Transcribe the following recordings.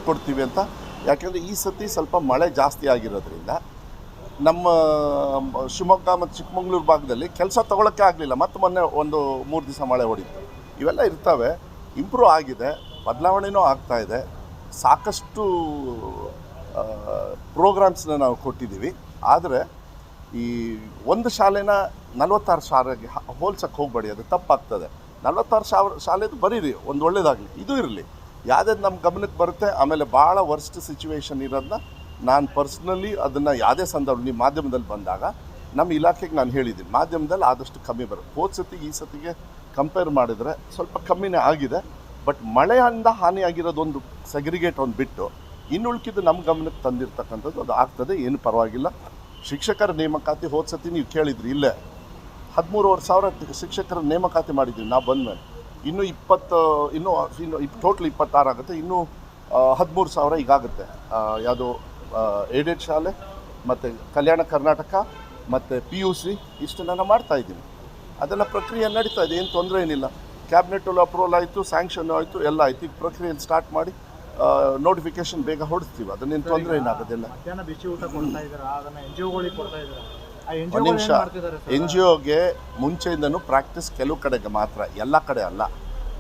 ಕೊಡ್ತೀವಿ ಅಂತ. ಯಾಕೆಂದರೆ ಈ ಸತಿ ಸ್ವಲ್ಪ ಮಳೆ ಜಾಸ್ತಿ ಆಗಿರೋದ್ರಿಂದ ನಮ್ಮ ಶಿವಮೊಗ್ಗ ಮತ್ತು ಚಿಕ್ಕಮಗಳೂರು ಭಾಗದಲ್ಲಿ ಕೆಲಸ ತೊಗೊಳಕ್ಕೆ ಆಗಲಿಲ್ಲ. ಮತ್ತು ಮೊನ್ನೆ ಒಂದು 3 ದಿವಸ ಮಳೆ ಹೊಡಿತು. ಇವೆಲ್ಲ ಇರ್ತವೆ. ಇಂಪ್ರೂವ್ ಆಗಿದೆ, ಬದಲಾವಣೆಯೂ ಆಗ್ತಾಯಿದೆ. ಸಾಕಷ್ಟು ಪ್ರೋಗ್ರಾಮ್ಸ್ನ ನಾವು ಕೊಟ್ಟಿದ್ದೀವಿ. ಆದರೆ ಈ ಒಂದು ಶಾಲೆನ 46 ಶಾಲೆಗೆ ಹೋಲ್ಸಕ್ಕೆ ಹೋಗಬೇಡಿ, ಅದು ತಪ್ಪಾಗ್ತದೆ. 46 ಶಾಲೆದು ಬರೀರಿ, ಒಂದು ಒಳ್ಳೇದಾಗಲಿ, ಇದು ಇರಲಿ. ಯಾವುದೇ ನಮ್ಮ ಗಮನಕ್ಕೆ ಬರುತ್ತೆ. ಆಮೇಲೆ ಭಾಳ ವರ್ಸ್ಟ್ ಸಿಚುವೇಶನ್ ಇರೋದನ್ನ ನಾನು ಪರ್ಸ್ನಲಿ ಅದನ್ನು ಯಾವುದೇ ಸಂದರ್ಭ ನೀವು ಮಾಧ್ಯಮದಲ್ಲಿ ಬಂದಾಗ ನಮ್ಮ ಇಲಾಖೆಗೆ ನಾನು ಹೇಳಿದ್ದೀನಿ, ಮಾಧ್ಯಮದಲ್ಲಿ ಆದಷ್ಟು ಕಮ್ಮಿ ಬರುತ್ತೆ. ಹೋದ ಸತಿಗೆ ಈ ಸತಿಗೆ ಕಂಪೇರ್ ಮಾಡಿದರೆ ಸ್ವಲ್ಪ ಕಮ್ಮಿನೇ ಆಗಿದೆ. ಬಟ್ ಮಳೆಯಿಂದ ಹಾನಿಯಾಗಿರೋದೊಂದು ಸೆಗ್ರಿಗೇಟ್ ಒಂದು ಬಿಟ್ಟು ಇನ್ನುಳ್ಕಿದ್ದು ನಮ್ಮ ಗಮನಕ್ಕೆ ತಂದಿರ್ತಕ್ಕಂಥದ್ದು ಅದು ಆಗ್ತದೆ, ಏನು ಪರವಾಗಿಲ್ಲ. ಶಿಕ್ಷಕರ ನೇಮಕಾತಿ ಹೋದ ಸತಿ ನೀವು ಕೇಳಿದ್ರಿ, ಇಲ್ಲೇ 13,500 ಶಿಕ್ಷಕರ ನೇಮಕಾತಿ ಮಾಡಿದ್ವಿ ನಾವು ಬಂದಮೇಲೆ. ಇನ್ನೂ ಟೋಟ್ಲ್ 26 ಆಗುತ್ತೆ. ಇನ್ನೂ 13,000 ಈಗಾಗುತ್ತೆ. ಯಾವುದು ಏಡೆಡ್ ಶಾಲೆ ಮತ್ತು ಕಲ್ಯಾಣ ಕರ್ನಾಟಕ ಮತ್ತು PUC ಇಷ್ಟನ್ನು ನಾನು ಮಾಡ್ತಾಯಿದ್ದೀನಿ. ಅದೆಲ್ಲ ಪ್ರಕ್ರಿಯೆ ನಡೀತಾ ಇದೆ, ಏನು ತೊಂದರೆ ಏನಿಲ್ಲ. ಕ್ಯಾಬಿನೆಟಲ್ಲಿ ಅಪ್ರೂವಲ್ ಆಯಿತು, ಸ್ಯಾಂಕ್ಷನ್ ಆಯಿತು, ಎಲ್ಲ ಆಯಿತು. ಈಗ ಪ್ರಕ್ರಿಯೆಯನ್ನು ಸ್ಟಾರ್ಟ್ ಮಾಡಿ ನೋಟಿಫಿಕೇಶನ್ ಬೇಗ ಹೊಡಿಸ್ತೀವಿ. ಅದನ್ನೇನು ತೊಂದರೆ ಏನಾಗೋದಿಲ್ಲ. ಒಂದು ನಿಮಿಷ, NGOಗೆ ಮುಂಚೆಯಿಂದನೂ ಪ್ರಾಕ್ಟೀಸ್ ಕೆಲವು ಕಡೆಗೆ ಮಾತ್ರ, ಎಲ್ಲ ಕಡೆ ಅಲ್ಲ.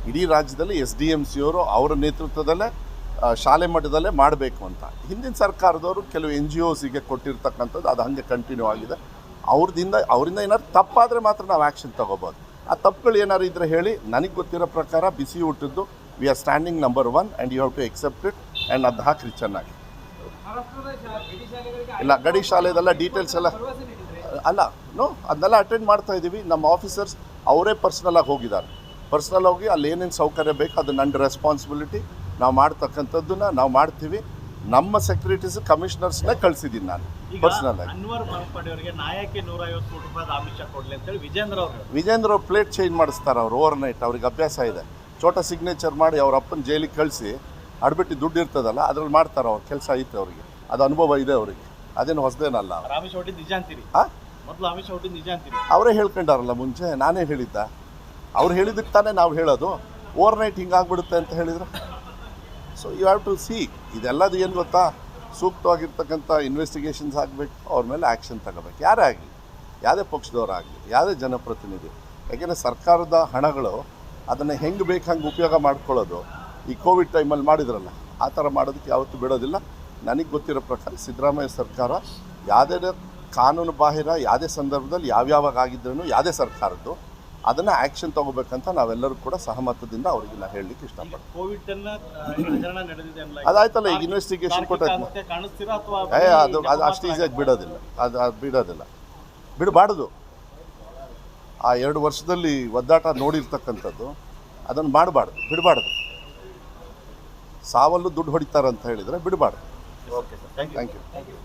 ಇಡೀ ರಾಜ್ಯದಲ್ಲಿ SDMCಯವರು ಅವರ ನೇತೃತ್ವದಲ್ಲೇ ಶಾಲೆ ಮಟ್ಟದಲ್ಲೇ ಮಾಡಬೇಕು ಅಂತ ಹಿಂದಿನ ಸರ್ಕಾರದವರು ಕೆಲವು NGOಸಿಗೆ ಕೊಟ್ಟಿರ್ತಕ್ಕಂಥದ್ದು ಅದು ಹಾಗೆ ಕಂಟಿನ್ಯೂ ಆಗಿದೆ. ಅವರಿಂದ ಏನಾದ್ರು ತಪ್ಪಾದರೆ ಮಾತ್ರ ನಾವು ಆ್ಯಕ್ಷನ್ ತೊಗೋಬೋದು. ಆ ತಪ್ಪುಗಳು ಏನಾದ್ರು ಇದ್ದರೆ ಹೇಳಿ. ನನಗೆ ಗೊತ್ತಿರೋ ಪ್ರಕಾರ ಬಿಸಿ ಊಟದ್ದು we are standing number 1 and you have to accept it and ಅದು ಹಾಕ್ರಿ ಚೆನ್ನಾಗಿ. ಇಲ್ಲ, ಗಡಿ ಶಾಲೆದೆಲ್ಲ ಡೀಟೇಲ್ಸ್ ಎಲ್ಲ ಅಲ್ಲ, ಅದನ್ನೆಲ್ಲ ಅಟೆಂಡ್ ಮಾಡ್ತಾ ಇದ್ದೀವಿ. ನಮ್ಮ ಆಫೀಸರ್ಸ್ ಅವರೇ ಪರ್ಸ್ನಲಾಗಿ ಹೋಗಿದ್ದಾರೆ. ಪರ್ಸ್ನಲ್ ಹೋಗಿ ಅಲ್ಲಿ ಏನೇನು ಸೌಕರ್ಯ ಬೇಕು ಅದು ನನ್ನ ರೆಸ್ಪಾನ್ಸಿಬಿಲಿಟಿ. ನಾವು ಮಾಡ್ತಕ್ಕಂಥದ್ದನ್ನ ನಾವು ಮಾಡ್ತೀವಿ. ನಮ್ಮ ಸೆಕ್ರೆಟರೀಸ್ ಕಮಿಷನರ್ಸ್ನೇ ಕಳಿಸಿದ್ದೀನಿ ನಾನು ಪರ್ಸ್ನಲ್ ಆಗಿ. ವಿಜೇಂದ್ರ ಅವ್ರು ಪ್ಲೇಟ್ ಚೇಂಜ್ ಮಾಡಿಸ್ತಾರೆ ಅವ್ರು ಓವರ್ ನೈಟ್. ಅವ್ರಿಗೆ ಅಭ್ಯಾಸ ಇದೆ. ಚೋಟ ಸಿಗ್ನೇಚರ್ ಮಾಡಿ ಅವ್ರ ಅಪ್ಪನ ಜೈಲಿಗೆ ಕಳಿಸಿ ಅಡ್ಬಿಟ್ಟು ದುಡ್ಡು ಇರ್ತದಲ್ಲ ಅದ್ರಲ್ಲಿ ಮಾಡ್ತಾರೆ. ಅವ್ರ ಕೆಲಸ ಐತೆ ಅವ್ರಿಗೆ, ಅದು ಅನುಭವ ಇದೆ ಅವ್ರಿಗೆ, ಅದೇನು ಹೊಸದೇನಲ್ಲ. ಅವರೇ ಹೇಳ್ಕೊಂಡಾರಲ್ಲ ಮುಂಚೆ, ನಾನೇ ಹೇಳಿದ್ದ. ಅವ್ರು ಹೇಳಿದ್ದಕ್ಕೆ ತಾನೇ ನಾವು ಹೇಳೋದು. ಓವರ್ ನೈಟ್ ಹಿಂಗಾಗ್ಬಿಡುತ್ತೆ ಅಂತ ಹೇಳಿದ್ರೆ so you have to see. ಇದೆಲ್ಲದು ಏನು ಗೊತ್ತಾ, ಸೂಕ್ತವಾಗಿರ್ತಕ್ಕಂಥ ಇನ್ವೆಸ್ಟಿಗೇಷನ್ಸ್ ಆಗಬೇಕು, ಅವ್ರ ಮೇಲೆ ಆ್ಯಕ್ಷನ್ ತಗೋಬೇಕು. ಯಾರೇ ಆಗಲಿ, ಯಾವುದೇ ಪಕ್ಷದವರಾಗಲಿ, ಯಾವುದೇ ಜನಪ್ರತಿನಿಧಿ. ಯಾಕೆಂದರೆ ಸರ್ಕಾರದ ಹಣಗಳು ಅದನ್ನು ಹೆಂಗೆ ಬೇಕು ಹಂಗೆ ಉಪಯೋಗ ಮಾಡ್ಕೊಳ್ಳೋದು ಈ ಕೋವಿಡ್ ಟೈಮಲ್ಲಿ ಮಾಡಿದ್ರಲ್ಲ, ಆ ಥರ ಮಾಡೋದಕ್ಕೆ ಯಾವತ್ತೂ ಬಿಡೋದಿಲ್ಲ. ನನಗೆ ಗೊತ್ತಿರೋ ಪ್ರಕಾರ ಸಿದ್ದರಾಮಯ್ಯ ಸರ್ಕಾರ ಯಾವುದೇ ಕಾನೂನು ಬಾಹಿರ ಯಾವುದೇ ಸಂದರ್ಭದಲ್ಲಿ ಯಾವ್ಯಾವಾಗ ಆಗಿದ್ರೂ ಯಾವುದೇ ಸರ್ಕಾರದ್ದು ಅದನ್ನು ಆ್ಯಕ್ಷನ್ ತೊಗೋಬೇಕಂತ ನಾವೆಲ್ಲರೂ ಕೂಡ ಸಹಮತದಿಂದ ಅವ್ರಿಗೆ ನಾನು ಹೇಳಲಿಕ್ಕೆ ಇಷ್ಟಪಡ್ತೀನಿ. ಅದಾಯ್ತಲ್ಲ, ಈಗ ಇನ್ವೆಸ್ಟಿಗೇಷನ್ ಕೊಟ್ಟೈತೆ. ಅದು ಅಷ್ಟು ಈಸಿಯಾಗಿ ಬಿಡೋದಿಲ್ಲ, ಅದು ಬಿಡಬಾರ್ದು. ಆ 2 ವರ್ಷದಲ್ಲಿ ಒದ್ದಾಟ ನೋಡಿರ್ತಕ್ಕಂಥದ್ದು ಅದನ್ನು ಮಾಡಬಾರ್ದು, ಬಿಡಬಾರ್ದು. ಸಾವಲ್ಲೂ ದುಡ್ಡು ಹೊಡಿತಾರಂತ ಹೇಳಿದರೆ ಬಿಡಬಾರ್ದು. Okay sir, thank you.